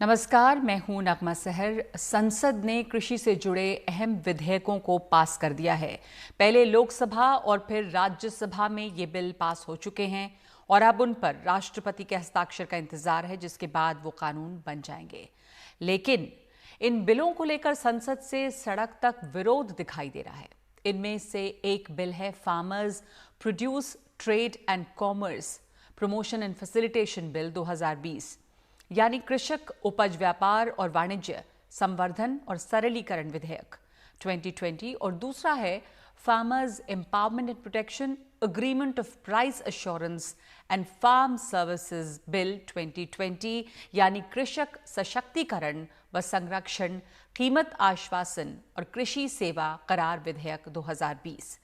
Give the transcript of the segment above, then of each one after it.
नमस्कार, मैं हूं नगमा सहर। संसद ने कृषि से जुड़े अहम विधेयकों को पास कर दिया है। पहले लोकसभा और फिर राज्यसभा में ये बिल पास हो चुके हैं और अब उन पर राष्ट्रपति के हस्ताक्षर का इंतजार है, जिसके बाद वो कानून बन जाएंगे। लेकिन इन बिलों को लेकर संसद से सड़क तक विरोध दिखाई दे रहा है। इनमें से एक बिल है farmers produce trade and commerce promotion and facilitation bill 2020, यानी कृषक उपज व्यापार और वाणिज्य संवर्धन और सरलीकरण विधेयक 2020, और दूसरा है farmers empowerment and protection agreement of price assurance and farm services bill 2020, यानी कृषक सशक्तिकरण व संरक्षण कीमत आश्वासन और कृषि सेवा करार विधेयक 2020।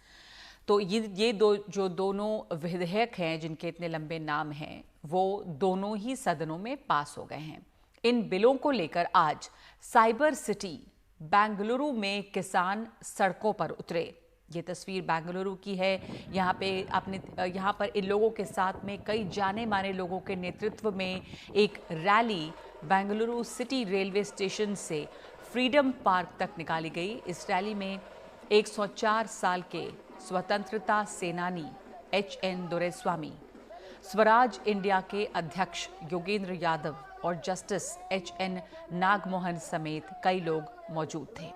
तो ये दोनों विधेयक हैं जिनके इतने लंबे नाम हैं, वो दोनों ही सदनों में पास हो गए हैं। इन बिलों को लेकर आज साइबर सिटी बेंगलुरु में किसान सड़कों पर उतरे। ये तस्वीर बेंगलुरु की है। यहाँ पर इन लोगों के साथ में कई जाने माने लोगों के नेतृत्व में एक rally Bengaluru city railway station से फ्रीडम पार्क तक निकाली गई। इस रैली में 104 साल के स्वतंत्रता सेनानी HN दोरैस्वामी, स्वराज इंडिया के अध्यक्ष योगेंद्र यादव और जस्टिस HN नागमोहन समेत कई लोग मौजूद थे।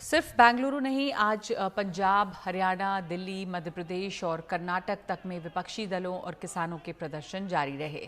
सिर्फ बेंगलुरु नहीं, आज पंजाब, हरियाणा, दिल्ली, मध्य प्रदेश और कर्नाटक तक में विपक्षी दलों और किसानों के प्रदर्शन जारी रहे।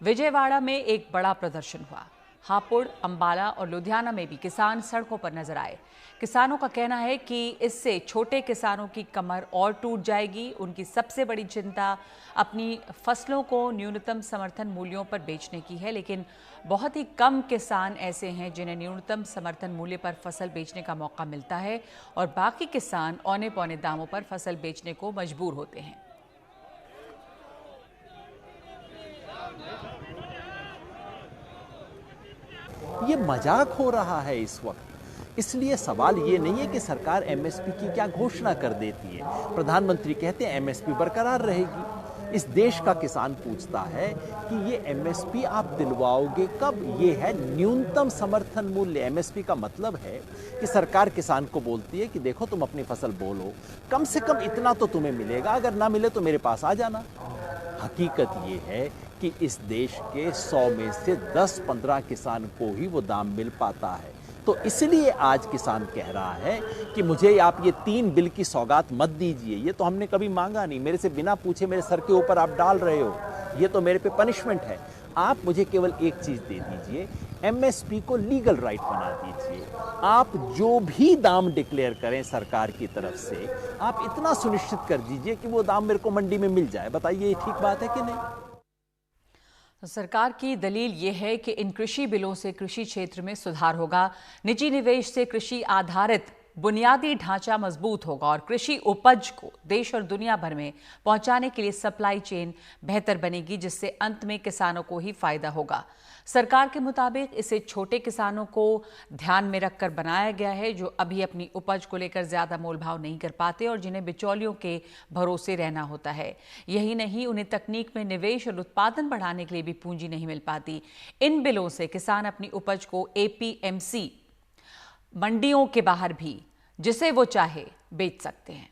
विजयवाड़ा में एक बड़ा प्रदर्शन हुआ। हापुड़, अंबाला और लुधियाना में भी किसान सड़कों पर नजर आए। किसानों का कहना है कि इससे छोटे किसानों की कमर और टूट जाएगी। उनकी सबसे बड़ी चिंता अपनी फसलों को न्यूनतम समर्थन मूल्यों पर बेचने की है, लेकिन बहुत ही कम किसान ऐसे हैं जिन्हें न्यूनतम समर्थन मूल्य पर फसल बेचने का मौका मिलता है और बाकी किसान औने पौने दामों पर फसल बेचने को मजबूर होते हैं। ये मजाक हो रहा है इस वक्त। इसलिए सवाल ये नहीं है कि सरकार MSP की क्या घोषणा कर देती है। प्रधानमंत्री कहते हैं MSP बरकरार रहेगी। इस देश का किसान पूछता है कि ये MSP आप दिलवाओगे कब? ये है न्यूनतम समर्थन मूल्य। MSP का मतलब है कि सरकार किसान को बोलती है कि देखो तुम अपनी फसल बोलो, कम से कम इतना तो तुम्हें मिलेगा, अगर ना मिले तो मेरे पास आ जाना। हकीकत ये है कि इस देश के 100 में से 10-15 किसान को ही वो दाम मिल पाता है। तो इसलिए आज किसान कह रहा है कि मुझे आप ये 3 बिल की सौगात मत दीजिए। ये तो हमने कभी मांगा नहीं, मेरे से बिना पूछे मेरे सर के ऊपर आप डाल रहे हो, ये तो मेरे पे पनिशमेंट है। आप मुझे केवल एक चीज दे दीजिए, MSP को लीगल राइट बना दीजिए। आप जो भी दाम डिक्लेयर करें सरकार की तरफ से, आप इतना सुनिश्चित कर दीजिए कि वो दाम मेरे को मंडी में मिल जाए। बताइए ये ठीक बात है कि नहीं? सरकार की दलील ये है कि इन कृषि बिलों से कृषि क्षेत्र में सुधार होगा, निजी निवेश से कृषि आधारित बुनियादी ढांचा मजबूत होगा और कृषि उपज को देश और दुनिया भर में पहुंचाने के लिए सप्लाई चेन बेहतर बनेगी, जिससे अंत में किसानों को ही फायदा होगा। सरकार के मुताबिक इसे छोटे किसानों को ध्यान में रखकर बनाया गया है, जो अभी अपनी उपज को लेकर ज्यादा मोलभाव नहीं कर पाते और जिन्हें बिचौलियों के भरोसे रहना होता है। यही नहीं, उन्हें तकनीक में निवेश और उत्पादन बढ़ाने के लिए भी पूंजी नहीं मिल पाती। इन बिलों से किसान अपनी उपज को APMC मंडियों के बाहर भी जिसे वो चाहे बेच सकते हैं।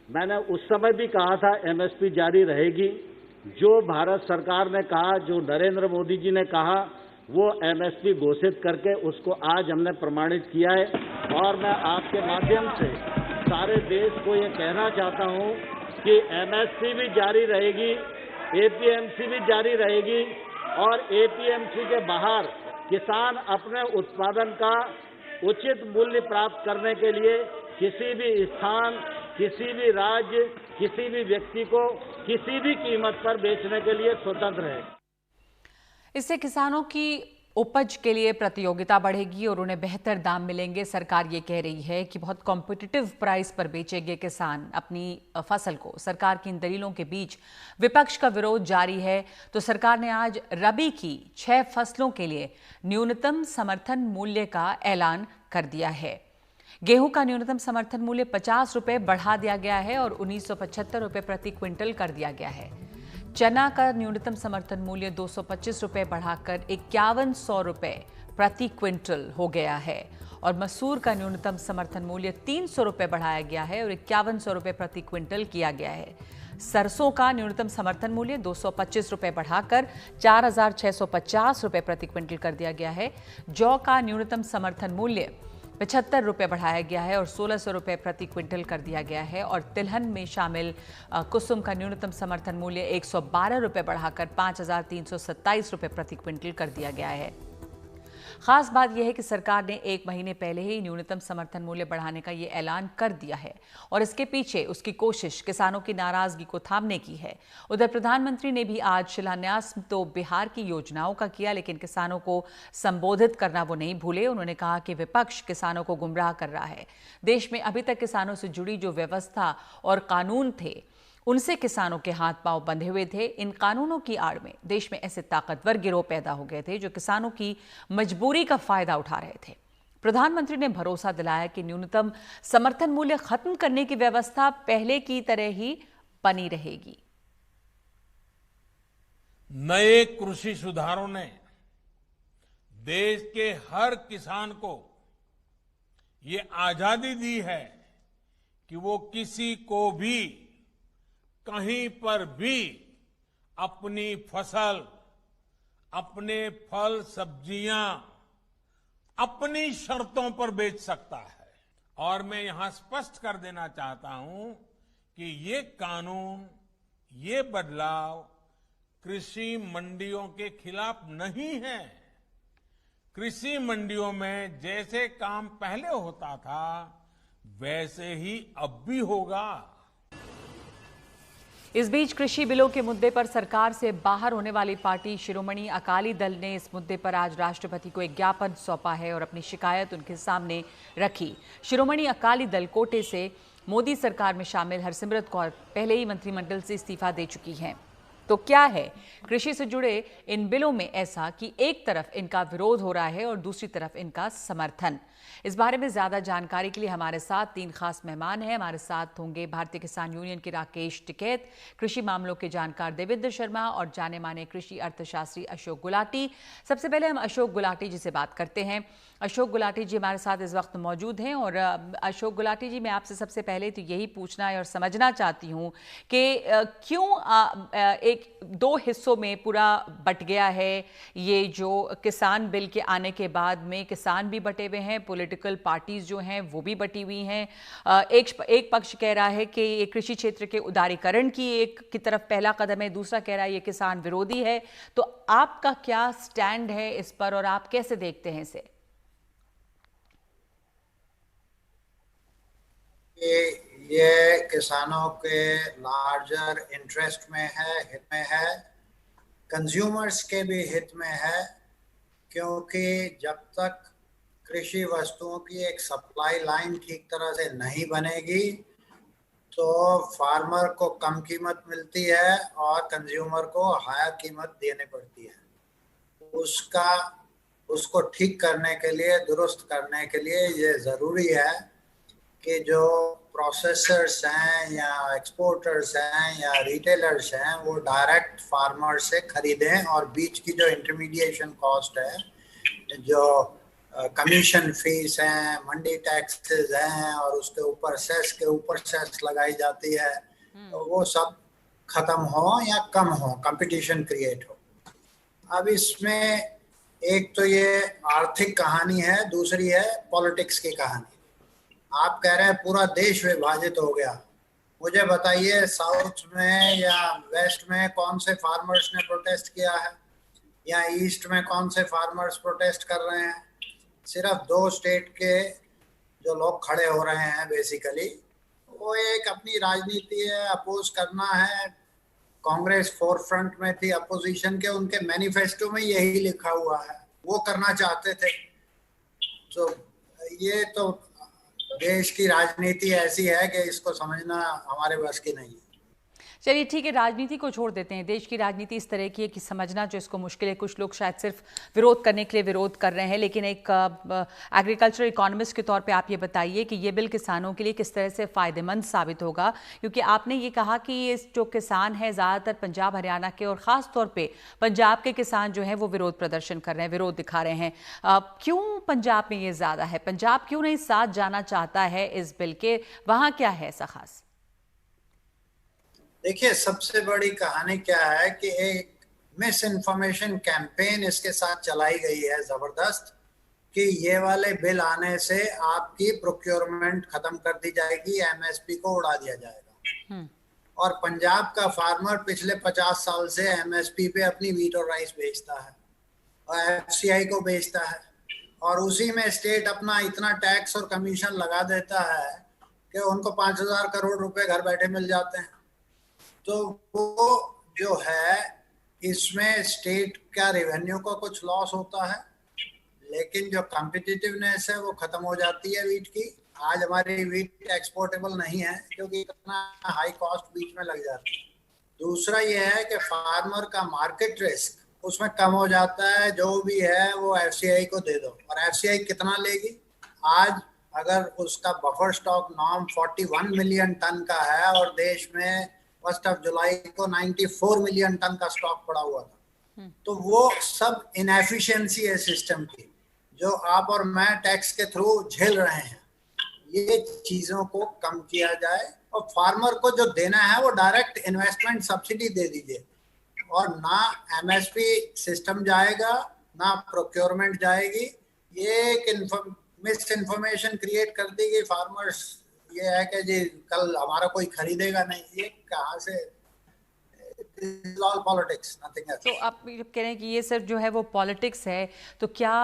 मैंने उस समय भी कहा था MSP जारी रहेगी। जो भारत सरकार ने कहा, जो नरेंद्र मोदी जी ने कहा, वो MSP घोषित करके उसको आज हमने प्रमाणित किया है। और मैं आपके माध्यम से सारे देश को ये कहना चाहता हूं कि MSP भी जारी रहेगी, APMC भी जारी रहेगी और APMC के बाहर किसान अपने उत्पादन का उचित मूल्य प्राप्त करने के लिए किसी भी स्थान, किसी भी राज्य, किसी भी व्यक्ति को किसी भी कीमत पर बेचने के लिए स्वतंत्र है। इससे किसानों की उपज के लिए प्रतियोगिता बढ़ेगी और उन्हें बेहतर दाम मिलेंगे। सरकार ये कह रही है कि बहुत कॉम्पिटिटिव प्राइस पर बेचेंगे किसान अपनी फसल को। सरकार की इन दलीलों के बीच विपक्ष का विरोध जारी है, तो सरकार ने आज रबी की 6 फसलों के लिए न्यूनतम समर्थन मूल्य का ऐलान कर दिया है। गेहूं का न्यूनतम समर्थन मूल्य 50 रुपए बढ़ा दिया गया है और 1975 रुपए प्रति क्विंटल कर दिया गया है। चना का न्यूनतम समर्थन मूल्य 225 रुपए बढ़ाकर 5100 रुपए प्रति क्विंटल हो गया है और मसूर का न्यूनतम समर्थन मूल्य 300 रुपए बढ़ाया गया है और 5100 रुपए प्रति क्विंटल किया गया है। सरसों का न्यूनतम समर्थन मूल्य 225 रुपए बढ़ाकर 4650 रुपए प्रति क्विंटल कर दिया गया है। जौ का न्यूनतम समर्थन मूल्य 75 रुपए बढ़ाया गया है और 1600 रुपए प्रति क्विंटल कर दिया गया है और तिलहन में शामिल कुसुम का न्यूनतम समर्थन मूल्य 112 रुपए बढ़ाकर 5327 रुपए प्रति क्विंटल कर दिया गया है। खास बात यह है कि सरकार ने 1 महीने पहले ही न्यूनतम समर्थन मूल्य बढ़ाने का ये ऐलान कर दिया है और इसके पीछे उसकी कोशिश किसानों की नाराजगी को थामने की है। उधर प्रधानमंत्री ने भी आज शिलान्यास तो बिहार की योजनाओं का किया, लेकिन किसानों को संबोधित करना वो नहीं भूले। उन्होंने कहा कि विपक्ष किसानों को गुमराह कर रहा है। देश में अभी तक किसानों से जुड़ी जो व्यवस्था और कानून थे, उनसे किसानों के हाथ पांव बंधे हुए थे। इन कानूनों की आड़ में देश में ऐसे ताकतवर गिरोह पैदा हो गए थे जो किसानों की मजबूरी का फायदा उठा रहे थे। प्रधानमंत्री ने भरोसा दिलाया कि न्यूनतम समर्थन मूल्य खत्म करने की व्यवस्था पहले की तरह ही बनी रहेगी। नए कृषि सुधारों ने देश के हर किसान को ये आजादी दी है कि वो किसी को भी कहीं पर भी अपनी फसल, अपने फल सब्जियां अपनी शर्तों पर बेच सकता है। और मैं यहां स्पष्ट कर देना चाहता हूं कि ये कानून, ये बदलाव कृषि मंडियों के खिलाफ नहीं है। कृषि मंडियों में जैसे काम पहले होता था वैसे ही अब भी होगा। इस बीच कृषि बिलों के मुद्दे पर सरकार से बाहर होने वाली पार्टी शिरोमणि अकाली दल ने इस मुद्दे पर आज राष्ट्रपति को एक ज्ञापन सौंपा है और अपनी शिकायत उनके सामने रखी। शिरोमणि अकाली दल कोटे से मोदी सरकार में शामिल हरसिमरत कौर पहले ही मंत्रिमंडल से इस्तीफा दे चुकी हैं। तो क्या है कृषि से जुड़े इन बिलों में ऐसा कि एक तरफ इनका विरोध हो रहा है और दूसरी तरफ इनका समर्थन? इस बारे में ज्यादा जानकारी के लिए हमारे साथ 3 खास मेहमान हैं। हमारे साथ होंगे भारतीय किसान यूनियन के राकेश टिकैत, कृषि मामलों के जानकार देवेंद्र शर्मा और जाने माने कृषि अर्थशास्त्री अशोक गुलाटी। सबसे पहले हम अशोक गुलाटी जी से बात करते हैं। अशोक गुलाटी जी हमारे साथ इस वक्त मौजूद हैं और अशोक गुलाटी जी, मैं आपसे सबसे पहले तो यही पूछना है और समझना चाहती हूँ कि क्यों एक 2 हिस्सों में पूरा बट गया है ये जो किसान बिल के आने के बाद में किसान भी बटे हुए हैं, पॉलिटिकल पार्टीज जो हैं वो भी बटी हुई हैं। एक पक्ष कह रहा है कि ये कृषि क्षेत्र के उदारीकरण की तरफ पहला कदम है, दूसरा कह रहा है ये किसान विरोधी है। तो आपका क्या स्टैंड है इस पर और आप कैसे देखते हैं इसे? ये किसानों के लार्जर इंटरेस्ट में है, हित में है, कंज्यूमर्स के भी हित में है, क्योंकि जब तक कृषि वस्तुओं की एक सप्लाई लाइन ठीक तरह से नहीं बनेगी तो फार्मर को कम कीमत मिलती है और कंज्यूमर को हायर कीमत देनी पड़ती है। उसको ठीक करने के लिए, दुरुस्त करने के लिए ये ज़रूरी है कि जो प्रोसेसर्स हैं या एक्सपोर्टर्स हैं या रिटेलर्स हैं वो डायरेक्ट फार्मर से खरीदें और बीच की जो इंटरमीडिएशन कॉस्ट है, जो कमीशन फीस हैं, मंडी टैक्सेस हैं और उसके ऊपर सेस के ऊपर सेस लगाई जाती है, तो वो सब खत्म हो या कम हो, कंपटीशन क्रिएट हो। अब इसमें एक तो ये आर्थिक कहानी है, दूसरी है पॉलिटिक्स की कहानी। आप कह रहे हैं पूरा देश विभाजित हो गया, मुझे बताइए साउथ में या वेस्ट में कौन से फार्मर्स ने प्रोटेस्ट किया है या ईस्ट में कौन से फार्मर्स प्रोटेस्ट कर रहे हैं? सिर्फ 2 स्टेट के जो लोग खड़े हो रहे हैं बेसिकली, वो एक अपनी राजनीति है, अपोज करना है। कांग्रेस फोर फ्रंट में थी अपोजिशन के, उनके मैनिफेस्टो में यही लिखा हुआ है वो करना चाहते थे। तो ये तो देश की राजनीति ऐसी है कि इसको समझना हमारे बस की नहीं है। चलिए ठीक है, राजनीति को छोड़ देते हैं। देश की राजनीति इस तरह की है कि समझना जो इसको मुश्किल है। कुछ लोग शायद सिर्फ विरोध करने के लिए विरोध कर रहे हैं, लेकिन एक एग्रीकल्चर इकोनॉमिस्ट के तौर पे आप ये बताइए कि ये बिल किसानों के लिए किस तरह से फ़ायदेमंद साबित होगा, क्योंकि आपने ये कहा कि ये जो किसान हैं ज़्यादातर पंजाब हरियाणा के और ख़ास तौर पर पंजाब के किसान जो हैं वो विरोध प्रदर्शन कर रहे हैं, विरोध दिखा रहे हैं। क्यों पंजाब में ये ज़्यादा है? पंजाब क्यों नहीं साथ जाना चाहता है इस बिल के? वहाँ क्या है ऐसा खास? देखिए, सबसे बड़ी कहानी क्या है कि एक मिस इन्फॉर्मेशन कैंपेन इसके साथ चलाई गई है जबरदस्त, कि ये वाले बिल आने से आपकी प्रोक्योरमेंट खत्म कर दी जाएगी, एमएसपी को उड़ा दिया जाएगा। और पंजाब का फार्मर पिछले 50 साल से एमएसपी पे अपनी व्हीट और राइस बेचता है और एफसीआई को बेचता है, और उसी में स्टेट अपना इतना टैक्स और कमीशन लगा देता है कि उनको 5,000 करोड़ रुपए घर बैठे मिल जाते हैं। तो वो जो है, इसमें स्टेट का रेवेन्यू का कुछ लॉस होता है, लेकिन जो कॉम्पिटिटिवनेस है वो खत्म हो जाती है वीट की। आज हमारी वीट एक्सपोर्टेबल नहीं है क्योंकि इतना हाई कॉस्ट बीच में लग जाती है। दूसरा ये है कि फार्मर का मार्केट रिस्क उसमें कम हो जाता है, जो भी है वो एफसीआई को दे दो। और एफसीआई कितना लेगी? आज अगर उसका buffer stock norm 41 million tonne का है और देश में 1 जुलाई को 94 मिलियन टन का स्टॉक पड़ा हुआ था, तो वो सब इनएफिशिएंसी है सिस्टम की, जो आप और मैं टैक्स के थ्रू झेल रहे हैं। ये चीजों को कम किया जाए और फार्मर को जो देना है वो डायरेक्ट इन्वेस्टमेंट सब्सिडी दे दीजिए, और ना एमएसपी सिस्टम जाएगा ना प्रोक्योरमेंट जाएगी। ये एक मिस इन्फॉर्मेशन क्रिएट कर दी गई फार्मर्स, ये है कि जी कल हमारा कोई खरीदेगा नहीं, ये कहाँ से? Politics, nothing else. तो आप कह रहे हैं कि ये सिर्फ जो है वो पॉलिटिक्स है, तो क्या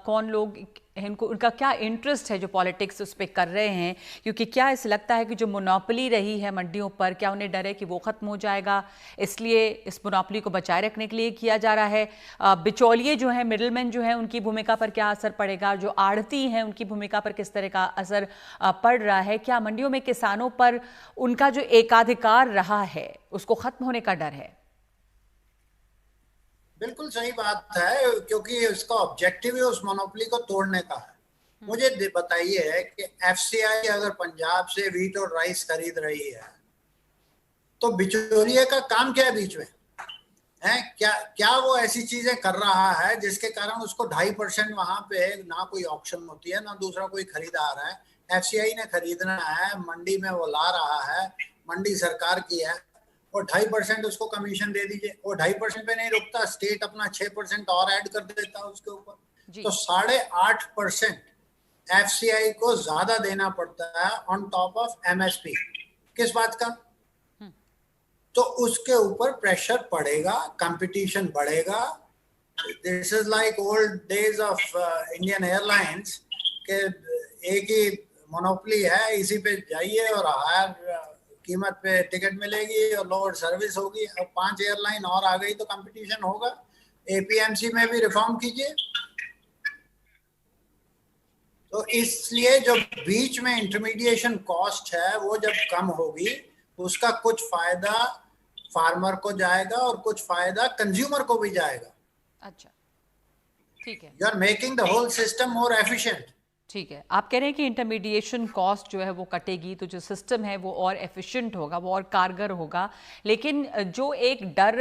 कौन लोग इनको, उनका क्या इंटरेस्ट है जो पॉलिटिक्स उस पर कर रहे हैं? क्योंकि क्या ऐसा लगता है कि जो मोनोपोली रही है मंडियों पर, क्या उन्हें डर है कि वो ख़त्म हो जाएगा, इसलिए इस मोनोपोली को बचाए रखने के लिए किया जा रहा है? बिचौलिए जो हैं, मिडलमैन जो हैं, उनकी भूमिका पर क्या असर पड़ेगा? जो आड़ती हैं उनकी भूमिका पर किस तरह का असर पड़ रहा है? क्या मंडियों में किसानों पर उनका जो एकाधिकार रहा है उसको ख़त्म होने का डर है? बिल्कुल सही बात है, क्योंकि उसका ऑब्जेक्टिव ही उस मोनोपोली को तोड़ने का है। मुझे बताइए कि एफसीआई अगर पंजाब से व्हीट और राइस खरीद रही है तो बिचौलिए का काम क्या है बीच में? है क्या वो ऐसी चीजें कर रहा है जिसके कारण उसको 2.5% वहां पे ना कोई ऑक्शन होती है ना दूसरा कोई खरीदार है? एफसीआई ने खरीदना है, मंडी में वो ला रहा है, मंडी सरकार की है, और 2.5% उसको कमीशन दे दीजिए। और 2.5% पे नहीं रुकता, स्टेट अपना 6% और ऐड कर देता है उसके ऊपर, तो 8.5% एफसीआई को ज्यादा देना पड़ता है ऑन टॉप ऑफ एमएसपी। किस बात का? तो उसके ऊपर प्रेशर पड़ेगा, कंपटीशन बढ़ेगा। This is like old days of Indian airlines के एक ही मोनोपोली है, इसी पे जाइए और हायर कीमत पे टिकट मिलेगी और लोअर सर्विस होगी। अब 5 एयरलाइन और आ गई तो कंपटीशन होगा। एपीएमसी में भी रिफॉर्म कीजिए। तो इसलिए जो बीच में इंटरमीडिएशन कॉस्ट है वो जब कम होगी, उसका कुछ फायदा फार्मर को जाएगा और कुछ फायदा कंज्यूमर को भी जाएगा। अच्छा, ठीक है। You are making the whole system more efficient. ठीक है, आप कह रहे हैं कि इंटरमीडिएशन कॉस्ट जो है वो कटेगी, तो जो सिस्टम है वो और एफिशिएंट होगा, वो और कारगर होगा। लेकिन जो एक डर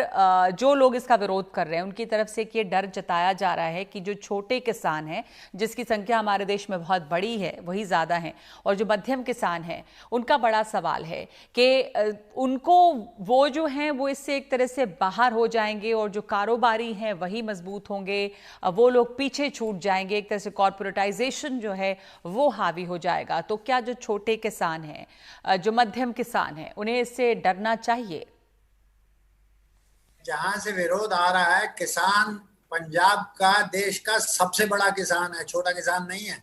जो लोग इसका विरोध कर रहे हैं उनकी तरफ से कि ये डर जताया जा रहा है कि जो छोटे किसान हैं, जिसकी संख्या हमारे देश में बहुत बड़ी है, वही ज़्यादा हैं, और जो मध्यम किसान हैं उनका बड़ा सवाल है कि उनको वो जो हैं वो इससे एक तरह से बाहर हो जाएंगे और जो कारोबारी हैं वही मजबूत होंगे, वो लोग पीछे छूट जाएंगे। एक तरह से कॉर्पोरेटाइजेशन जो है वो हावी हो जाएगा। तो क्या जो छोटे किसान हैं, जो मध्यम किसान हैं, उन्हें इससे डरना चाहिए? जहां से विरोध आ रहा है, किसान पंजाब का देश का सबसे बड़ा किसान है, छोटा किसान नहीं है।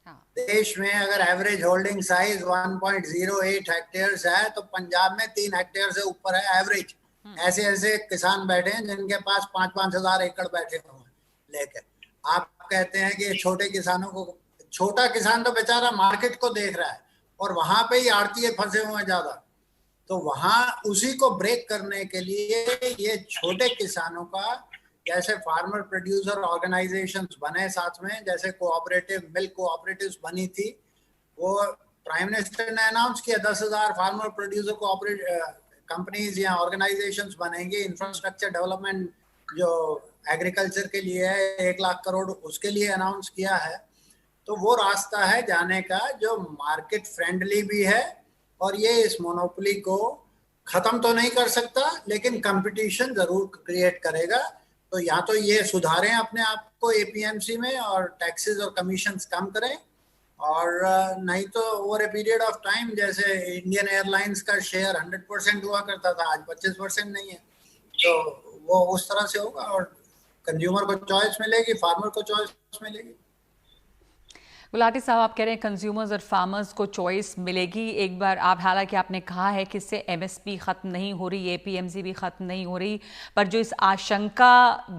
हाँ। देश में अगर एवरेज होल्डिंग साइज 1.08 हेक्टेयर्स है तो पंजाब में 3 हेक्टेयर से ऊपर है एवरेज। ऐसे ऐसे किसान बैठे हैं जिनके पास 5-5 हजार एकड़ बैठे हुए हैं लेके। आप कहते हैं कि छोटे किसानों को, छोटा किसान तो बेचारा मार्केट को देख रहा है और वहां पे ही आड़तीए फंसे हुए हैं ज्यादा, तो वहां उसी को ब्रेक करने के लिए ये छोटे किसानों का, जैसे फार्मर प्रोड्यूसर ऑर्गेनाइजेशंस बने साथ में, जैसे कोऑपरेटिव मिल्क कोऑपरेटिव्स बनी थी, वो प्राइम मिनिस्टर ने अनाउंस किया 10,000 फार्मर प्रोड्यूसर कंपनीज या ऑर्गेनाइजेशंस बनेंगी, इंफ्रास्ट्रक्चर डेवलपमेंट जो एग्रीकल्चर के लिए है 1 लाख करोड़ उसके लिए अनाउंस किया है। तो वो रास्ता है जाने का जो मार्केट फ्रेंडली भी है, और ये इस मोनोपोली को खत्म तो नहीं कर सकता लेकिन कंपटीशन जरूर क्रिएट करेगा। तो या तो ये सुधारें अपने आप को एपीएमसी में और टैक्सेस और कमीशंस कम करें, और नहीं तो over a period of time, जैसे इंडियन एयरलाइंस का शेयर 100% हुआ करता था, आज 25% नहीं है, तो वो उस तरह से होगा और कंज्यूमर को चॉइस मिलेगी, फार्मर को चॉइस मिलेगी। गुलाटी साहब, आप कह रहे हैं कंज्यूमर्स और फार्मर्स को चॉइस मिलेगी। एक बार आप, हालांकि आपने कहा है कि इससे एमएसपी ख़त्म नहीं हो रही, एपीएमसी भी ख़त्म नहीं हो रही, पर जो इस आशंका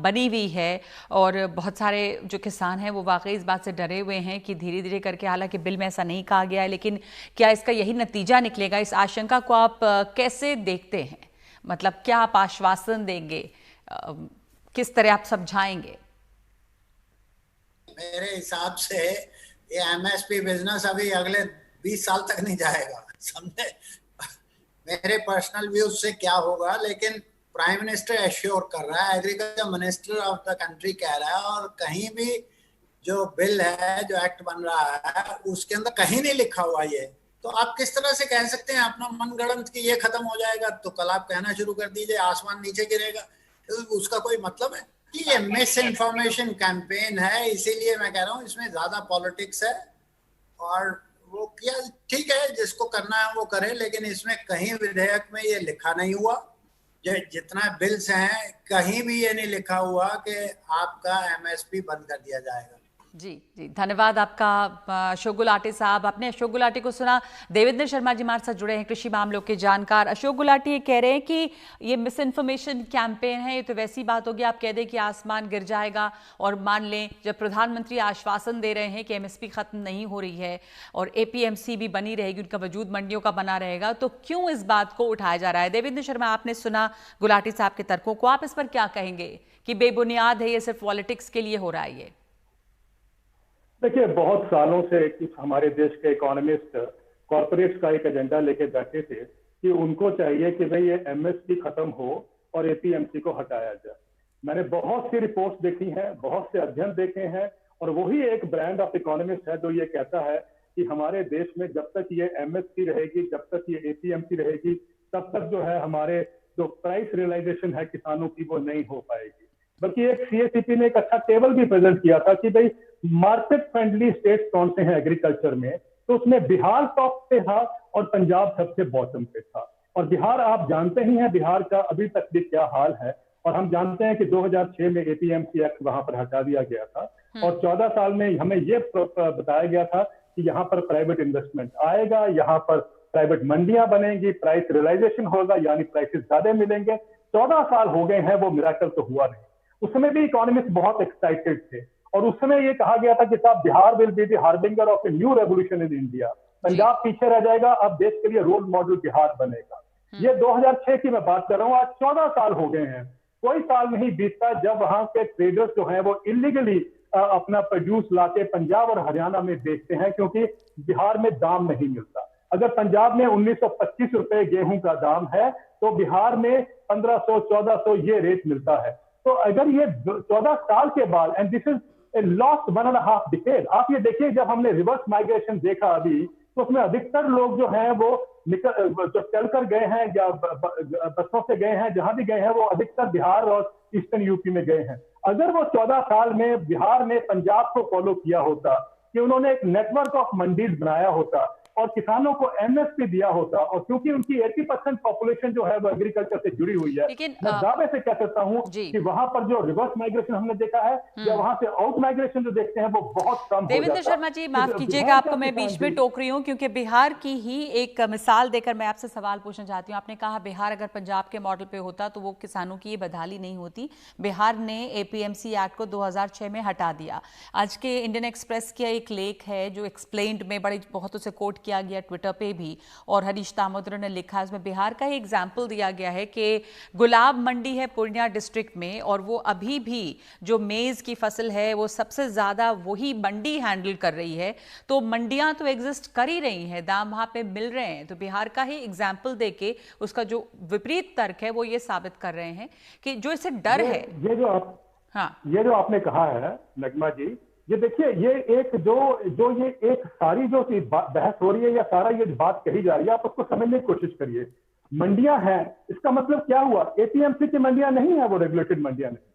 बनी हुई है और बहुत सारे जो किसान हैं वो वाकई इस बात से डरे हुए हैं कि धीरे धीरे करके, हालांकि बिल में ऐसा नहीं कहा गया है, लेकिन क्या इसका यही नतीजा निकलेगा? इस आशंका को आप कैसे देखते हैं? मतलब क्या आप आश्वासन देंगे, किस तरह आप समझाएंगे? मेरे हिसाब से ये एमएसपी बिजनेस अभी अगले 20 साल तक नहीं जाएगा, समझे? मेरे पर्सनल व्यूज से क्या होगा, लेकिन प्राइम मिनिस्टर एश्योर कर रहा है, agriculture minister of the country कह रहा है, और कहीं भी जो बिल है, जो एक्ट बन रहा है, उसके अंदर कहीं नहीं लिखा हुआ ये। तो आप किस तरह से कह सकते हैं अपना मनगढ़ंत कि ये खत्म हो जाएगा? तो कल आप कहना शुरू कर दीजिए आसमान नीचे गिरेगा, तो उसका कोई मतलब है? ये मिस इन्फॉर्मेशन कैंपेन है, इसीलिए मैं कह रहा हूँ इसमें ज्यादा पॉलिटिक्स है, और वो किया ठीक है, जिसको करना है वो करे, लेकिन इसमें कहीं विधेयक में ये लिखा नहीं हुआ, जितना बिल्स हैं कहीं भी ये नहीं लिखा हुआ कि आपका एमएसपी बंद कर दिया जाएगा। जी जी, धन्यवाद आपका अशोक गुलाटी साहब। आपने अशोक गुलाटी को सुना। देवेंद्र शर्मा जी हमारे साथ जुड़े हैं, कृषि मामलों के जानकार। अशोक गुलाटी ये कह रहे हैं कि ये मिस इन्फॉर्मेशन कैंपेन है, ये तो वैसी बात होगी आप कह दें कि आसमान गिर जाएगा, और मान लें जब प्रधानमंत्री आश्वासन दे रहे हैं कि एमएसपी खत्म नहीं हो रही है और एपीएमसी भी बनी रहेगी, उनका वजूद मंडियों का बना रहेगा, तो क्यों इस बात को उठाया जा रहा है? देवेंद्र शर्मा, आपने सुना गुलाटी साहब के तर्कों को, आप इस पर क्या कहेंगे कि बेबुनियाद है, ये सिर्फ पॉलिटिक्स के लिए हो रहा है? ये देखिए, बहुत सालों से कुछ हमारे देश के इकोनॉमिस्ट कॉर्पोरेट्स का एक एजेंडा लेके बैठे थे कि उनको चाहिए कि भाई ये एमएसपी खत्म हो और एपीएमसी को हटाया जाए। मैंने बहुत सी रिपोर्ट्स देखी हैं, बहुत से अध्ययन देखे हैं, और वही एक ब्रांड ऑफ इकोनॉमिस्ट है जो ये कहता है कि हमारे देश में जब तक ये एमएसपी रहेगी, जब तक ये एपीएमसी रहेगी, तब तक जो है हमारे जो प्राइस रियलाइजेशन है किसानों की वो नहीं हो पाएगी। बल्कि एक सीएसीपी ने एक अच्छा टेबल भी प्रेजेंट किया था कि भाई मार्केट फ्रेंडली स्टेट्स कौन से हैं एग्रीकल्चर में, तो उसमें बिहार टॉप पे था और पंजाब सबसे बॉटम पे था। और बिहार आप जानते ही हैं बिहार का अभी तक भी क्या हाल है, और हम जानते हैं कि 2006 में एपीएमसी एक्ट वहां पर हटा दिया गया था, और 14 साल में हमें ये बताया गया था कि यहाँ पर प्राइवेट इन्वेस्टमेंट आएगा, यहाँ पर प्राइवेट मंडियां बनेंगी, प्राइस रियलाइजेशन होगा, यानी प्राइसेस ज्यादा मिलेंगे। 14 साल हो गए हैं, वो मिराकल तो हुआ नहीं। उस समय भी इकोनॉमिस्ट बहुत एक्साइटेड थे, और उस समय ये कहा गया था कि साहब Bihar will be the harbinger of a new revolution in India, Punjab पीछे रह जाएगा, अब देश के लिए रोल मॉडल बिहार बनेगा। ये 2006 की मैं बात कर रहा हूँ, आज 14 साल हो गए हैं, कोई साल नहीं बीतता जब वहां के ट्रेडर्स जो हैं वो इलीगली अपना प्रोड्यूस लाके पंजाब और हरियाणा में बेचते हैं, क्योंकि बिहार में दाम नहीं मिलता। अगर पंजाब में 1925 रुपए गेहूं का दाम है, तो बिहार में 1500-1400 ये रेट मिलता है। तो अगर ये 14 साल के बाद, and this is a lost 1.5 decade, आप ये देखिए जब हमने रिवर्स माइग्रेशन देखा अभी, तो उसमें अधिकतर लोग जो हैं वो जो चल कर गए हैं या बसों से गए हैं, जहां भी गए हैं वो अधिकतर बिहार और ईस्टर्न यूपी में गए हैं। अगर वो 14 साल में बिहार ने पंजाब को फॉलो किया होता, कि उन्होंने एक नेटवर्क ऑफ मंडीज बनाया होता, और किसानों को एमएसपी दिया होता, और क्योंकि उनकी 80% पॉपुलेशन जो है वो एग्रीकल्चर से जुड़ी हुई है, लेकिन मैं दावे से कह सकता हूँ कि वहां पर जो रिवर्स माइग्रेशन हमने देखा है या वहां से आउट माइग्रेशन जो देखते हैं वो बहुत कम हो देवेंद्र जाता है। शर्मा जी, माफ कीजिएगा, आपको मैं बीच में टोक रही हूँ क्योंकि बिहार की ही एक मिसाल देकर मैं आपसे सवाल पूछना चाहती हूँ। आपने कहा बिहार अगर पंजाब के मॉडल पे होता तो वो किसानों की ये बदहाली नहीं होती। बिहार ने एपीएमसी एक्ट को 2006 में हटा दिया। आज के इंडियन एक्सप्रेस का एक लेख है जो एक्सप्लेन्ड में बड़े बहुतों से कोट किया गया ट्विटर पे भी, और हरीश दामोदर ने लिखा, इसमें बिहार का ही एग्जाम्पल दिया गया है कि गुलाब मंडी है पूर्णिया डिस्ट्रिक्ट में, और वो अभी भी जो मेज की फसल है वो सबसे ज्यादा वही मंडी हैंडल कर रही है। तो मंडियां तो एग्जिस्ट कर ही रही हैं, दाम वहां पे मिल रहे हैं। तो बिहार का ही एग्जाम्पल देके उसका जो विपरीत तर्क है वो ये साबित कर रहे हैं कि जो इसे डर है। ये जो आपने कहा है नगमा जी, ये देखिए, ये एक जो ये एक सारी जो बहस हो रही है या सारा ये बात कही जा रही है, आप उसको समझने की कोशिश करिए। मंडियां हैं, इसका मतलब क्या हुआ? एपीएमसी की मंडियां नहीं है, वो रेगुलेटेड मंडियां नहीं।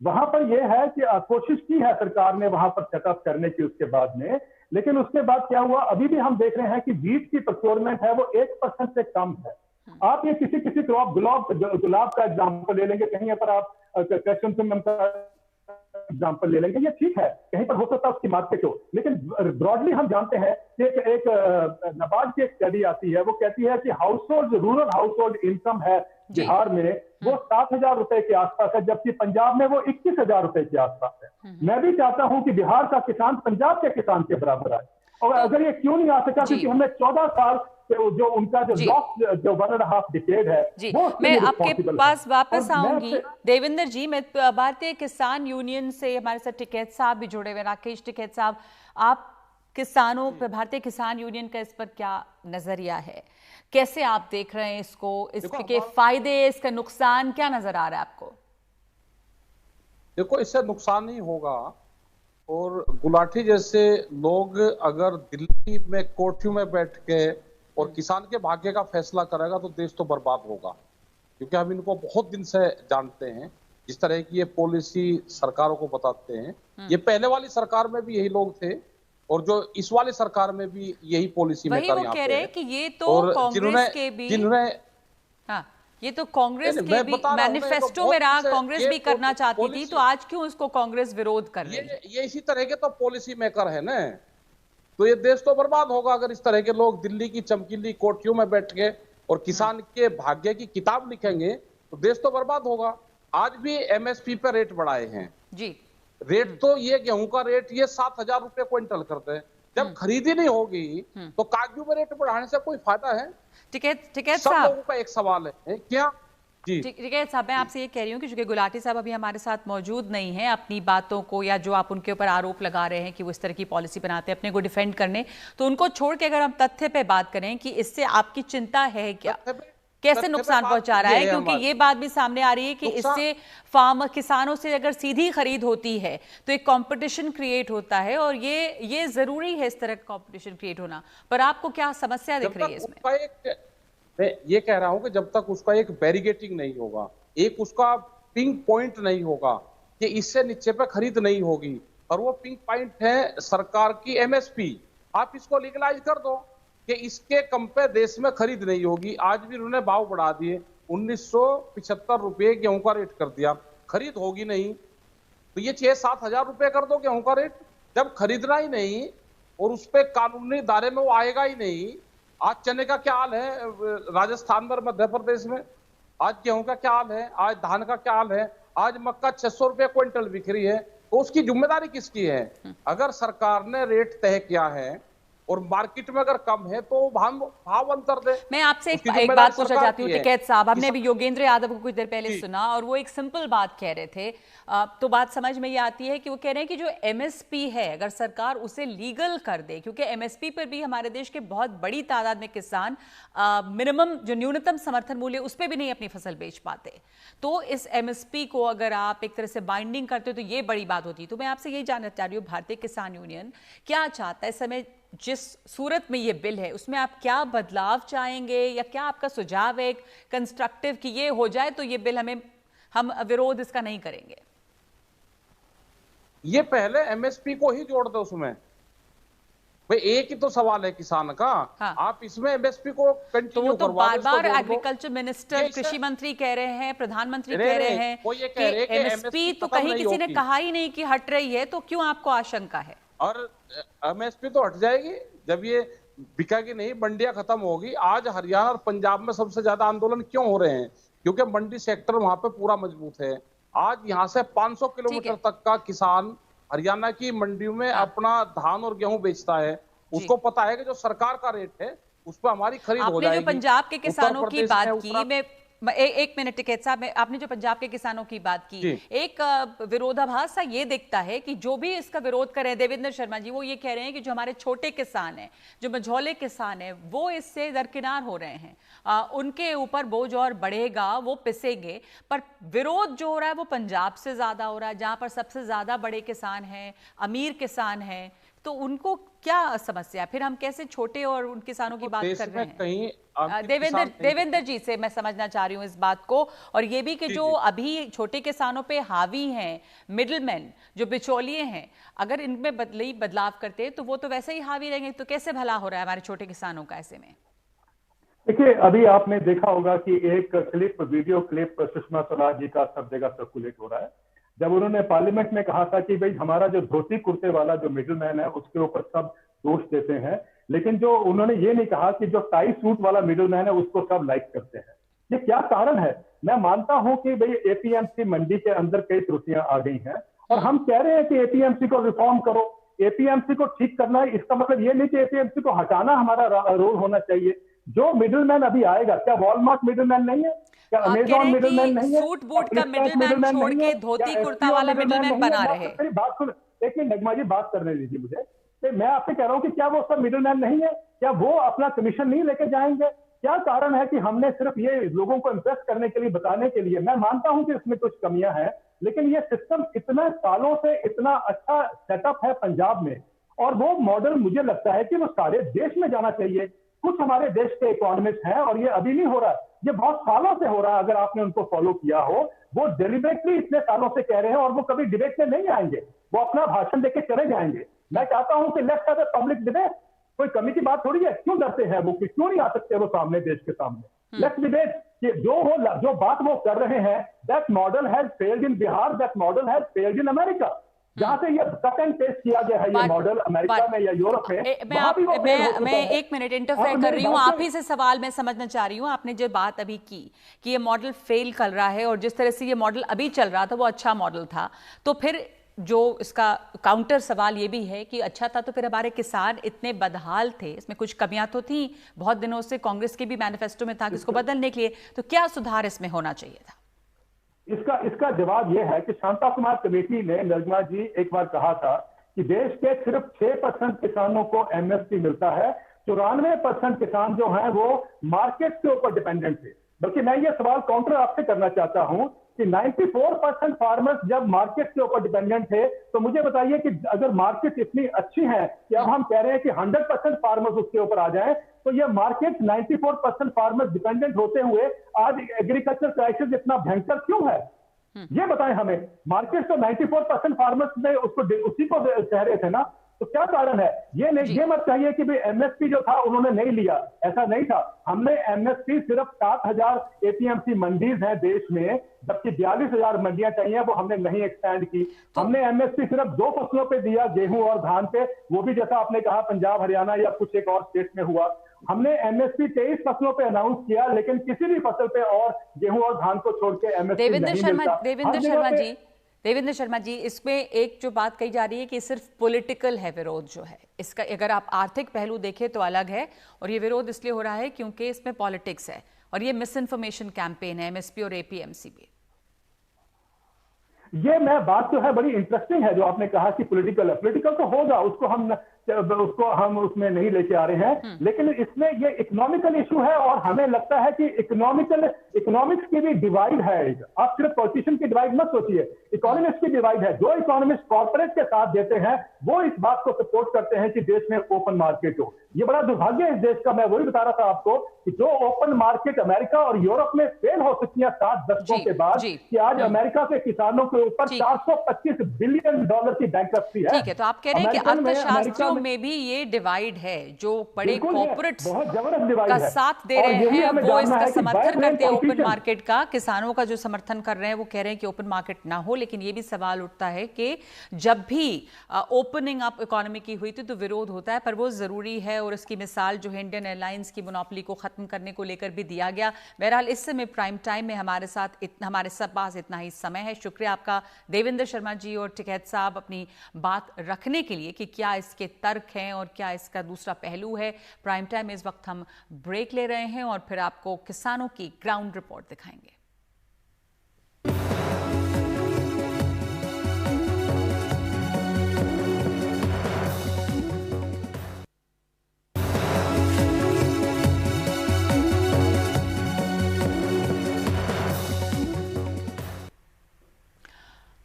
वहां पर यह है कि कोशिश की है सरकार ने वहां पर सेटअप करने की उसके बाद में, लेकिन उसके बाद क्या हुआ? अभी भी हम देख रहे हैं कि वीट की प्रोक्योरमेंट है वो 1% से कम है। आप ये किसी क्रॉप गुलाब का एग्जाम्पल ले लेंगे, कहीं पर आप क्वेश्चन का एग्जाम्पल ले लेंगे, ये ठीक है, कहीं पर हो सकता है उसकी मार्केट हो, लेकिन ब्रॉडली हम जानते हैं कि एक नबार्ड की एक स्टडी आती है, वो कहती है कि रूरल हाउस होल्ड इनकम है बिहार में वो 7,000 रुपए के आसपास है, जबकि पंजाब में वो 21,000 रुपए के आसपास है। मैं भी चाहता हूं कि बिहार का किसान पंजाब के किसान के बराबर आए, और अगर ये क्यों नहीं आ सका, क्योंकि हमने 14 साल जो उनका जो लॉस जो 1.5 डिकेड है वो, मैं आपके पास वापस आऊंगी। देवेंद्र जी, मैं भारतीय किसान यूनियन से हमारे साथ टिकैत साहब भी जुड़े हुए, राकेश टिकैत साहब, आप किसानों पर भारतीय किसान यूनियन का इस पर क्या नजरिया है? कैसे आप देख रहे हैं इसको? इसके फायदे, इसका नुकसान क्या नजर आ रहा है आपको? देखो, इससे नुकसान नहीं होगा, और गुलाटी जैसे लोग अगर दिल्ली में कोर्टों में बैठ के और किसान के भाग्य का फैसला करेगा तो देश तो बर्बाद होगा, क्योंकि हम इनको बहुत दिन से जानते हैं। जिस तरह की ये पॉलिसी सरकारों को बताते हैं, ये पहले वाली सरकार में भी यही लोग थे, और जो इस वाली सरकार में भी यही पॉलिसी में कह रहे हैं कि ये तो कांग्रेस के भी, ये तो कांग्रेस के भी मैनिफेस्टो में रहा, कांग्रेस भी करना चाहती थी, तो आज क्यों इसको कांग्रेस विरोध कर रही है? ये इसी तरह के तो पॉलिसी मेकर है ना, तो ये देश तो बर्बाद होगा अगर इस तरह के लोग दिल्ली की चमकीली कोठियों में बैठ के और किसान के भाग्य की किताब लिखेंगे तो देश तो बर्बाद होगा। आज भी एमएसपी पे रेट बढ़ाए हैं जी, रेट तो ये गेहूं का रेट ये 7,000 रुपए क्विंटल करते हैं, जब खरीदी नहीं होगी तो कागजू में रेट बढ़ाने से कोई फायदा है? टिकैत सब लोगों का एक सवाल है क्या जी? टिकैत साहब, मैं आपसे ये कह रही हूँ कि चूंकि गुलाटी साहब अभी हमारे साथ मौजूद नहीं है, अपनी बातों को या जो आप उनके ऊपर आरोप लगा रहे हैं कि वो इस तरह की पॉलिसी बनाते हैं अपने को डिफेंड करने, तो उनको छोड़ के अगर हम तथ्य पे बात करें कि इससे आपकी चिंता है क्या, कैसे नुकसान पहुंचा रहा है? क्योंकि ये बात भी सामने आ रही है कि इससे किसानों से अगर सीधी खरीद होती है तो एक कंपटीशन क्रिएट होता है, और ये जरूरी है इस तरह का कंपटीशन क्रिएट होना, पर आपको क्या समस्या दिख रही है इसमें? मैं ये कह रहा हूं कि जब तक उसका एक बैरिगेटिंग नहीं होगा, एक उसका पिंक पॉइंट नहीं होगा कि इससे नीचे पे खरीद नहीं होगी, और वो पिंक पॉइंट है सरकार की एमएसपी। आप इसको लीगलाइज कर दो कि इसके कम पे देश में खरीद नहीं होगी। आज भी उन्होंने भाव बढ़ा दिए, 1975 रुपए गेहूं का रेट कर दिया, खरीद होगी नहीं तो ये 6-7 हजार रुपए कर दो गेहूं का रेट। जब खरीदना ही नहीं और उस पर कानूनी दायरे में वो आएगा ही नहीं। आज चने का क्या हाल है राजस्थान में, मध्य प्रदेश में, आज गेहूं का क्या हाल है, आज धान का क्या हाल है, आज मक्का 600 रुपए क्विंटल बिक रही है, तो उसकी जिम्मेदारी किसकी है? अगर सरकार ने रेट तय किया है और मार्केट में अगर कम है तो भाव अंतर दे। मैं आपसे एक बात पूछना चाहती हूँ टिकैत साहब, हमने अभी योगेंद्र यादव को कुछ देर पहले सुना और वो एक सिंपल बात कह रहे थे, तो बात समझ में ये आती है कि वो कह रहे हैं कि जो एमएसपी है अगर सरकार उसे लीगल कर दे, क्योंकि एमएसपी पर भी हमारे देश के बहुत बड़ी तादाद में किसान मिनिमम जो न्यूनतम समर्थन मूल्य उस पर भी नहीं अपनी फसल बेच पाते, तो इस एमएसपी को अगर आप एक तरह से बाइंडिंग करते हो तो ये बड़ी बात होती है। तो मैं आपसे यही जानना चाह रही हूँ, भारतीय किसान यूनियन क्या चाहता है इस समय, जिस सूरत में ये बिल है उसमें आप क्या बदलाव चाहेंगे, या क्या आपका सुझाव है कंस्ट्रक्टिव कि ये हो जाए तो ये बिल हम विरोध इसका नहीं करेंगे? ये पहले एमएसपी को ही जोड़ दो उसमें, भाई एक ही तो सवाल है किसान का। हाँ। आप इसमें एमएसपी को तो कंटिन्यू वो तो करवा बार दो, इसको बार जोड़ दो। एग्रीकल्चर मिनिस्टर, ये कृषि मंत्री कह रहे हैं, प्रधानमंत्री नहीं, कह रहे नहीं, हैं वो ये कह रहे हैं कि एमएसपी तो खत्म कहीं नहीं किसी ने होगी। कहा ही नहीं कि हट रही है, तो क्यों आपको आशंका है? और एमएसपी तो हट जाएगी जब ये बिकेगी नहीं, मंडियां खत्म होगी। आज हरियाणा और पंजाब में सबसे ज्यादा आंदोलन क्यों हो रहे हैं? क्योंकि मंडी सेक्टर वहां पे पूरा मजबूत है। आज यहाँ से 500 किलोमीटर तक का किसान हरियाणा की मंडियों में अपना धान और गेहूं बेचता है। उसको पता है कि जो सरकार का रेट है उस पर हमारी खरीद हो जाएगी। आपने जो पंजाब के किसानों की बात की, एक मिनट टिकैत साहब, आपने जो पंजाब के किसानों की बात की, एक विरोधाभास सा ये दिखता है कि जो भी इसका विरोध कर रहे हैं, देवेंद्र शर्मा जी, वो ये कह रहे हैं कि जो हमारे छोटे किसान हैं, जो मझौले किसान हैं, वो इससे दरकिनार हो रहे हैं, उनके ऊपर बोझ और बढ़ेगा, वो पिसेंगे। पर विरोध जो हो रहा है वो पंजाब से ज्यादा हो रहा है, जहां पर सबसे ज्यादा बड़े किसान हैं, अमीर किसान हैं, तो उनको क्या समस्या है? फिर हम कैसे छोटे और उन किसानों की बात कर रहे हैं? देवेंद्र जी से मैं समझना चाह रही हूँ इस बात को, और ये भी कि जो अभी छोटे किसानों पे हावी हैं मिडलमैन, जो बिचौलिए हैं, अगर इनमें बदलाव करते हैं तो वो तो वैसे ही हावी रहेंगे। तो कैसे भला हो रहा है हमारे छोटे किसानों का ऐसे में? देखिए, अभी आपने देखा होगा कि एक clip, video clip Sushma Swaraj ji का सब जगह सर्कुलेट हो रहा है, जब उन्होंने पार्लियामेंट में कहा था कि भाई हमारा जो धोती कुर्ते वाला जो मिडिलमैन है उसके ऊपर सब दोष देते हैं, लेकिन जो उन्होंने ये नहीं कहा कि जो टाई सूट वाला मिडिलमैन है उसको सब लाइक करते हैं। ये क्या कारण है? मैं मानता हूं कि भाई एपीएमसी मंडी के अंदर कई त्रुटियां आ गई हैं और हम कह रहे हैं कि एपीएमसी को रिफॉर्म करो, एपीएमसी को ठीक करना है। इसका मतलब ये नहीं कि एपीएमसी को हटाना हमारा रोल होना चाहिए। जो मिडिलमैन अभी आएगा, क्या वॉलमार्ट मिडिलमैन नहीं है? क्या अमेजॉन मिडिलमैन नहीं है? सूट बूट का मिडिलमैन छोड़ के धोती कुर्ता वाला मिडिलमैन बना रहे हैं। मेरी बात सुन, एक मिनट नगमा जी, बात करने दीजिए मुझे। तो मैं आपसे कह रहा हूं कि क्या वो सब मिडिलमैन नहीं है? क्या वो अपना कमीशन नहीं लेके जाएंगे? क्या कारण है कि हमने सिर्फ ये लोगों को इंप्रेस करने के लिए, बताने के लिए? मैं मानता हूं कि इसमें कुछ कमियां हैं, लेकिन ये सिस्टम इतना सालों से इतना अच्छा सेटअप है पंजाब में, और वो मॉडल मुझे लगता है कि वो सारे देश में जाना चाहिए। कुछ हमारे देश के इकोनॉमिस्ट हैं, और ये अभी नहीं हो रहा, ये बहुत सालों से हो रहा है। अगर आपने उनको फॉलो किया हो, वो डेलिबरेटली इतने सालों से कह रहे हैं और वो कभी डिबेट में नहीं आएंगे, वो अपना भाषण देके चले जाएंगे। मैं चाहता हूं कि let's have a public debate. कोई कमी की बात थोड़ी है, क्यों डरते हैं वो, क्यों नहीं आ सकते वो सामने, देश के सामने? लेट्स डिबेट कि जो बात वो कर रहे हैं, that model has failed in Bihar, that model has failed in America. जहां से ये कट एंड पेस्ट किया गया है ये मॉडल अमेरिका में या यूरोप में, मैं एक मिनट इंटरफेयर कर रही हूँ, आप ही से सवाल मैं समझना चाह रही हूँ। आपने जो बात अभी की कि ये मॉडल फेल कर रहा है, और जिस तरह से ये मॉडल अभी चल रहा था वो अच्छा मॉडल था, तो फिर जो इसका काउंटर सवाल ये भी है कि अच्छा था तो फिर हमारे किसान इतने बदहाल थे, इसमें कुछ कमियां तो थी, बहुत दिनों से कांग्रेस के भी मैनिफेस्टो में था कि इसको बदलने के लिए, तो क्या सुधार इसमें होना चाहिए था? इसका जवाब यह है कि शांता कुमार कमेटी ने, नगमा जी, एक बार कहा था कि देश के सिर्फ 6% किसानों को एमएसपी मिलता है, 94% किसान जो हैं वो मार्केट के ऊपर डिपेंडेंट थे। बल्कि मैं ये सवाल काउंटर आपसे करना चाहता हूं कि 94% फार्मर्स जब मार्केट के ऊपर डिपेंडेंट थे, तो मुझे बताइए कि अगर मार्केट इतनी अच्छी है कि अब हम कह रहे हैं कि 100% फार्मर्स उसके ऊपर आ जाएं, तो ये मार्केट 94% फार्मर्स डिपेंडेंट होते हुए आज एग्रीकल्चर क्राइसिस इतना भयंकर क्यों है? ये बताएं हमें। मार्केट तो 94% फार्मर्स में उसको उसी को कह रहे थे ना, तो क्या कारण है? ये मत चाहिए कि भाई एमएसपी जो था उन्होंने नहीं लिया, ऐसा नहीं था। हमने एमएसपी सिर्फ 7,000 एपीएमसी मंडीज हैं देश में, जबकि 42,000 मंडियां चाहिए, वो हमने नहीं एक्सपेंड की। हमने एमएसपी सिर्फ 2 फसलों पे दिया, गेहूं और धान पे, वो भी जैसा आपने कहा पंजाब, हरियाणा या कुछ एक और स्टेट में हुआ। हमने एमएसपी 23 फसलों पे अनाउंस किया, लेकिन किसी भी फसल पे और गेहूं और धान को छोड़ के एमएसपी नहीं मिलता। देवेंद्र शर्मा जी, इसमें एक जो बात कही जा रही है कि सिर्फ पॉलिटिकल है विरोध जो है इसका, अगर आप आर्थिक पहलू देखें तो अलग है, और ये विरोध इसलिए हो रहा है क्योंकि इसमें पॉलिटिक्स है और ये मिस इन्फॉर्मेशन कैंपेन है एमएसपी और एपीएमसी भी। ये बात जो है बड़ी इंटरेस्टिंग है जो आपने कहा कि पॉलिटिकल है। पॉलिटिकल तो होगा, उसको हम उसमें नहीं लेके आ रहे हैं, लेकिन इसमें ये इकोनॉमिकल इशू है, और हमें लगता है कि इकोनॉमिक्स की भी डिवाइड है। आप सिर्फ पॉलिटिशियन की डिवाइड मत सोचिए, इकोनॉमिक्स की डिवाइड है। जो इकोनॉमिस्ट कॉर्पोरेट के साथ देते हैं वो इस बात को सपोर्ट करते हैं कि देश में ओपन मार्केट हो। ये बड़ा दुर्भाग्य है इस देश का। मैं वही बता रहा था आपको कि जो ओपन मार्केट अमेरिका और यूरोप में फेल हो चुकी है 7 दशकों के बाद, कि आज अमेरिका के किसानों के ऊपर $425 बिलियन की बैंकरप्सी है। ठीक है, तो आप कह रहे हैं कि अर्थशास्त्रियों में भी ये डिवाइड है, जो बड़े कॉर्पोरेट्स बहुत जबरदस्त डिवाइड का है। साथ दे और रहे ये भी हैं हमें वो जानना इसका है कि समर्थन करते हैं ओपन competition- मार्केट का। किसानों का जो समर्थन कर रहे हैं वो कह रहे हैं कि ओपन मार्केट ना हो, लेकिन ये भी सवाल उठता है कि जब भी ओपनिंग अप इकोनॉमी की हुई थी तो विरोध होता है, पर वो जरूरी है। और इसकी मिसाल जो है इंडियन एयरलाइंस की मोनोपोली को खत्म करने को लेकर भी दिया गया। बहरहाल इस समय प्राइम टाइम में हमारे सब पास इतना ही समय है। शुक्रिया आपका देवेंद्र शर्मा जी और टिकैत साहब अपनी बात रखने के लिए कि क्या इसके तर्क हैं और क्या इसका दूसरा पहलू है। प्राइम टाइम में इस वक्त हम ब्रेक ले रहे हैं और फिर आपको किसानों की ग्राउंड रिपोर्ट दिखाएंगे।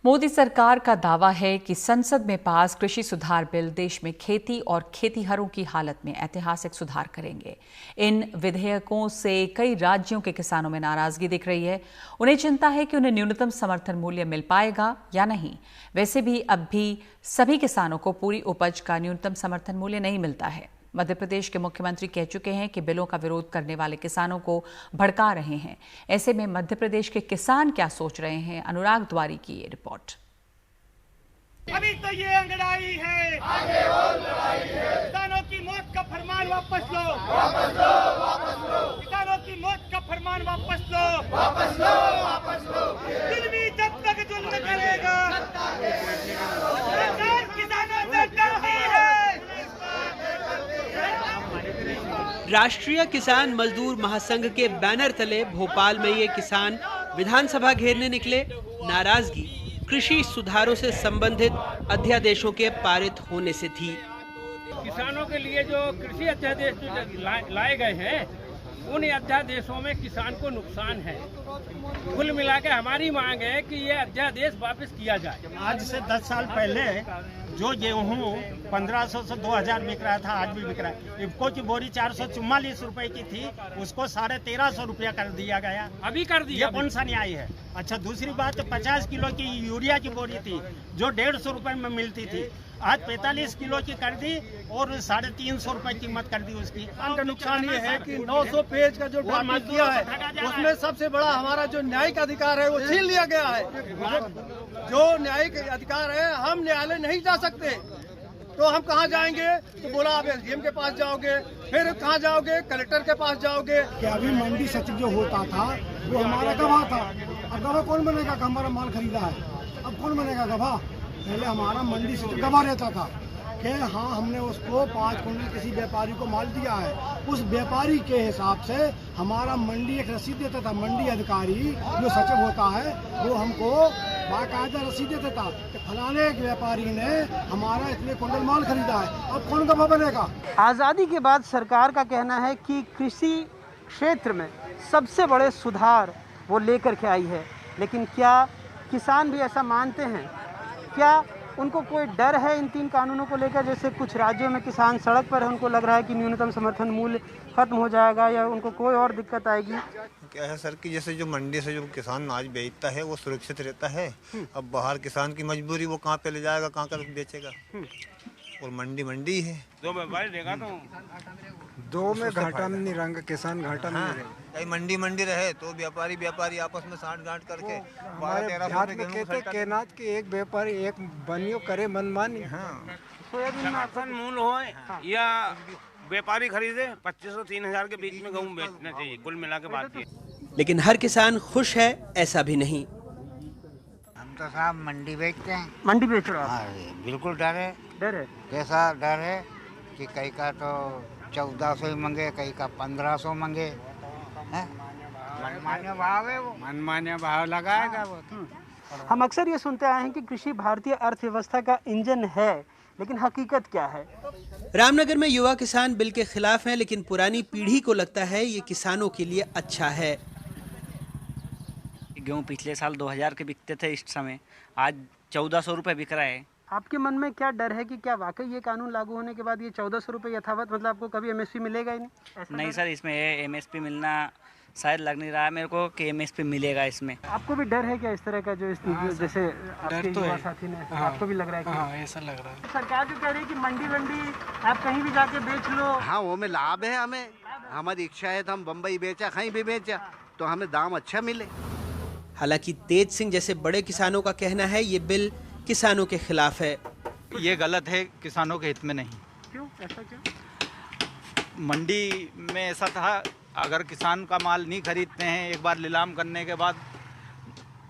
मोदी सरकार का दावा है कि संसद में पास कृषि सुधार बिल देश में खेती और खेतीहरों की हालत में ऐतिहासिक सुधार करेंगे। इन विधेयकों से कई राज्यों के किसानों में नाराजगी दिख रही है। उन्हें चिंता है कि उन्हें न्यूनतम समर्थन मूल्य मिल पाएगा या नहीं। वैसे भी अब भी सभी किसानों को पूरी उपज का न्यूनतम समर्थन मूल्य नहीं मिलता है। मध्य प्रदेश के मुख्यमंत्री कह चुके हैं कि बिलों का विरोध करने वाले किसानों को भड़का रहे हैं। ऐसे में मध्य प्रदेश के किसान क्या सोच रहे हैं, अनुराग द्वारी की ये रिपोर्ट। अभी तो ये अंगड़ाई है, आगे और लड़ाई है। किसानों की मौत का फरमान वापस लो, वापस लो, वापस लो। किसानों की मौत का फरमान वापस लो, वापस लो, वापस लो। जुल्मी जब तक जुल्म करेगा, सरकार किसानों से डरती है। राष्ट्रीय किसान मजदूर महासंघ के बैनर तले भोपाल में ये किसान विधानसभा घेरने निकले। नाराजगी कृषि सुधारों से संबंधित अध्यादेशों के पारित होने से थी। किसानों के लिए जो कृषि अध्यादेश लाए गए हैं, उन अध्यादेशों में किसान को नुकसान है। कुल मिलाकर हमारी मांग है कि ये अध्यादेश वापस किया जाए। आज से 10 साल पहले जो गेहूँ 1500 से 2000 बिक रहा था, आज भी बिक रहा है। इफ्को की बोरी 444 रुपए की थी, उसको 1350 रुपया कर दिया गया। अभी कर दिया। ये कौन सा न्याय है? अच्छा, दूसरी बात, 50 किलो की यूरिया की बोरी थी जो 150 रुपए में मिलती थी, आज 45 किलो की कर दी और 350 रुपए कीमत कर दी उसकी। का नुकसान ये है कि 900 पेज का जो ड्राफ्ट किया है उसमें सबसे बड़ा हमारा जो न्यायिक अधिकार है वो छीन लिया गया है। जो न्यायिक अधिकार है, हम न्यायालय नहीं जा सकते, तो हम कहाँ जाएंगे? तो बोला आप एसडीएम के पास जाओगे, फिर कहाँ जाओगे? कलेक्टर के पास जाओगे। क्या अभी मंडी सचिव जो होता था वो हमारा गवाह था। अब गवाह कौन बनेगा कि हमारा माल खरीदा है? अब कौन बनेगा गवाह? पहले हमारा मंडी सचिव गवाह रहता था कि हाँ हमने उसको 5 कुंटल किसी व्यापारी को माल दिया है। उस व्यापारी के हिसाब से हमारा मंडी एक रसीद देता था। मंडी अधिकारी जो सचिव होता है वो हमको बाकायदा रसीद देता था कि फलाने एक व्यापारी ने हमारा इतने कुंटल माल खरीदा है। अब कौन गवाह बनेगा? आज़ादी के बाद सरकार का कहना है कि कृषि क्षेत्र में सबसे बड़े सुधार वो लेकर के आई है, लेकिन क्या किसान भी ऐसा मानते हैं? क्या उनको कोई डर है इन 3 कानूनों को लेकर? जैसे कुछ राज्यों में किसान सड़क पर है, उनको लग रहा है कि न्यूनतम समर्थन मूल्य खत्म हो जाएगा या उनको कोई और दिक्कत आएगी। क्या है सर कि जैसे जो मंडी से जो किसान अनाज बेचता है वो सुरक्षित रहता है। अब बाहर किसान की मजबूरी, वो कहाँ पे ले जाएगा, कहाँ कर बेचेगा, और मंडी है। दो व्यापारी देगा तो दो में घाटा में नहीं रहेंगे, किसान घाटा में नहीं रहेंगे। मंडी रहे तो व्यापारी आपस में साठ गांठ करके कहते केनाथ के एक व्यापारी एक बनियो करे मनमानी। समर्थन मूल्य हो या व्यापारी खरीदे 2500-3000 के बीच में गेहूँ बेचना चाहिए, कुल मिला के बात है। लेकिन हर किसान खुश है ऐसा भी नहीं। हम तो साहब मंडी बेचते हैं। मंडी बेच रहे हो? हाँ, बिल्कुल डर है। डर है? कैसा डर है कि कई का तो 1400 ही मंगे, कई का 1500 मंगे। मनमान्य भाव है, वो मनमान्य भाव लगाएगा वो। हम अक्सर ये सुनते आए हैं कि कृषि भारतीय अर्थव्यवस्था का इंजन है, लेकिन हकीकत क्या है? रामनगर में युवा किसान बिल के खिलाफ हैं, लेकिन पुरानी पीढ़ी को लगता है ये किसानों के लिए अच्छा है। गेहूँ पिछले साल 2000 के बिकते थे, इस समय आज 1400 रुपये बिक रहा है। आपके मन में क्या डर है कि क्या वाकई ये कानून लागू होने के बाद ये 1400 रुपये यथावत, मतलब आपको कभी एमएसपी मिलेगा ही नहीं? नहीं सर, इसमें एमएसपी मिलना शायद लग नहीं रहा है मेरे को कि एमएसपी मिलेगा इसमें। आपको भी डर है क्या इस तरह का जो जैसे आपके युवा साथी ने, आपको भी लग रहा है कि हाँ, ऐसा लग रहा है। सरकार जो कह रही है कि मंडी आप कहीं भी जाके बेच लो। हाँ, वो में लाभ है, हमें हमारी इच्छा है तो हम बम्बई बेचा, कहीं भी बेचा तो हमें दाम अच्छा मिले। हालांकि तेज सिंह जैसे बड़े किसानों का कहना है ये बिल किसानों के खिलाफ है। ये गलत है, किसानों के हित में नहीं। क्यों, ऐसा क्यों? मंडी में ऐसा था, अगर किसान का माल नहीं खरीदते हैं, एक बार नीलाम करने के बाद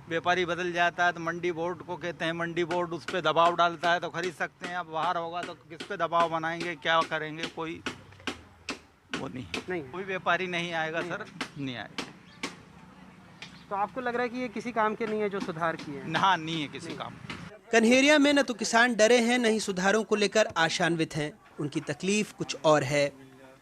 व्यापारी बदल जाता है तो मंडी बोर्ड को कहते हैं, मंडी बोर्ड उस पर दबाव डालता है तो खरीद सकते हैं। अब बाहर होगा तो किस पे दबाव बनाएंगे, क्या करेंगे, कोई वो नहीं। कोई व्यापारी नहीं आएगा सर, नहीं आएगा। तो आपको लग रहा है कि ये किसी काम के नहीं है जो सुधार किए हैं? हाँ, नहीं है किसी काम। कन्हेरिया में न तो किसान डरे हैं, न ही सुधारों को लेकर आशान्वित हैं। उनकी तकलीफ कुछ और है।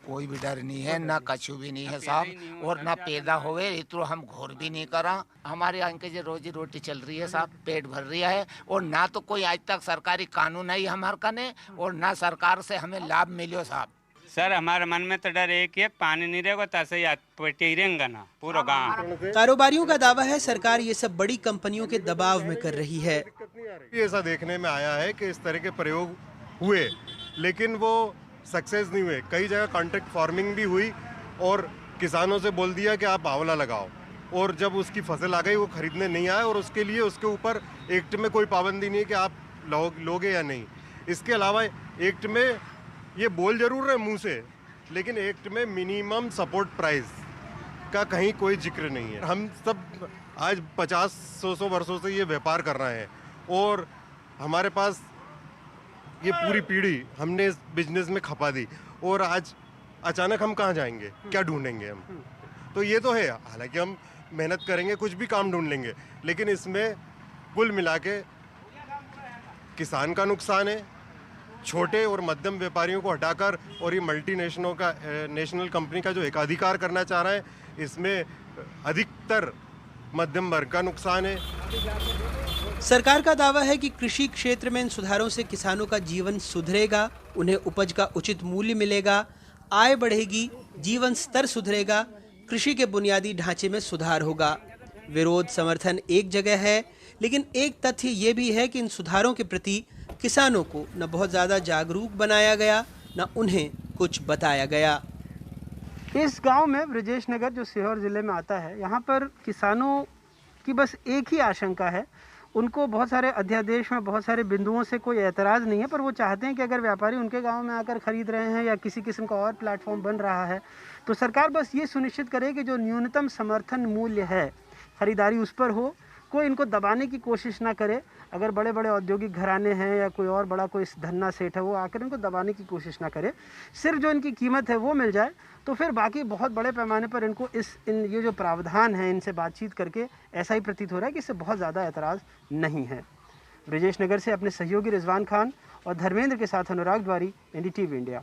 कोई भी डर नहीं है, ना कछु भी नहीं है साहब, और ना पैदा होवे इतो हम घोर भी नहीं करा। हमारे यहाँ के जो रोजी रोटी चल रही है साहब, पेट भर रहा है, और ना तो कोई आज तक सरकारी कानून है हमारे कने, और ना सरकार से हमें लाभ मिलो साहब। सर हमारे मन में तो डर एक ही है, पानी नहीं रहेगा तो ऐसे ही रहेंगे ना पूरा गाँव। कारोबारियों का दावा है सरकार ये सब बड़ी कंपनियों के दबाव में कर रही है। ऐसा देखने में आया है कि इस तरह के प्रयोग हुए, लेकिन वो सक्सेस नहीं हुए। कई जगह कॉन्ट्रैक्ट फार्मिंग भी हुई और किसानों से बोल दिया कि आप बावला लगाओ, और जब उसकी फसल आ गई वो खरीदने नहीं आए, और उसके लिए उसके ऊपर एक्ट में कोई पाबंदी नहीं है कि आप लोगे या नहीं। इसके अलावा एक्ट में ये बोल जरूर रहे मुंह से, लेकिन एक्ट में मिनिमम सपोर्ट प्राइस का कहीं कोई जिक्र नहीं है। हम सब आज 50-100 वर्षों से ये व्यापार कर रहे हैं, और हमारे पास ये पूरी पीढ़ी हमने इस बिजनेस में खपा दी, और आज अचानक हम कहाँ जाएंगे, क्या ढूंढेंगे हम? तो ये तो है, हालांकि हम मेहनत करेंगे, कुछ भी काम ढूंढ लेंगे, लेकिन इसमें कुल मिला के किसान का नुकसान है, छोटे और मध्यम व्यापारियों को हटाकर, और ये नेशनल कंपनी का जो एकाधिकार करना चाह रहा है, इसमें अधिकतर मध्यम वर्ग का नुकसान है। सरकार का दावा है कि कृषि क्षेत्र में इन सुधारों से किसानों का जीवन सुधरेगा, उन्हें उपज का उचित मूल्य मिलेगा, आय बढ़ेगी, जीवन स्तर सुधरेगा, कृषि के बुनियादी ढांचे में सुधार होगा। विरोध समर्थन एक जगह है, लेकिन एक तथ्य ये भी है कि इन सुधारों के प्रति किसानों को न बहुत ज़्यादा जागरूक बनाया गया, न उन्हें कुछ बताया गया। इस गांव में ब्रजेश नगर जो सीहोर जिले में आता है, यहाँ पर किसानों की बस एक ही आशंका है। उनको बहुत सारे अध्यादेश में बहुत सारे बिंदुओं से कोई एतराज़ नहीं है, पर वो चाहते हैं कि अगर व्यापारी उनके गांव में आकर खरीद रहे हैं या किसी किस्म का और प्लेटफॉर्म बन रहा है, तो सरकार बस ये सुनिश्चित करे कि जो न्यूनतम समर्थन मूल्य है खरीदारी उस पर हो, कोई इनको दबाने की कोशिश ना करे। अगर बड़े बड़े औद्योगिक घराने हैं या कोई और बड़ा कोई धन्ना सेठ है, वो आकर इनको दबाने की कोशिश ना करे, सिर्फ जो इनकी कीमत है वो मिल जाए, तो फिर बाकी बहुत बड़े पैमाने पर इनको ये जो प्रावधान है इनसे बातचीत करके ऐसा ही प्रतीत हो रहा है कि इससे बहुत ज़्यादा एतराज़ नहीं है। ब्रजेश नगर से अपने सहयोगी रिजवान खान और धर्मेंद्र के साथ अनुराग द्वारी, NDTV इंडिया।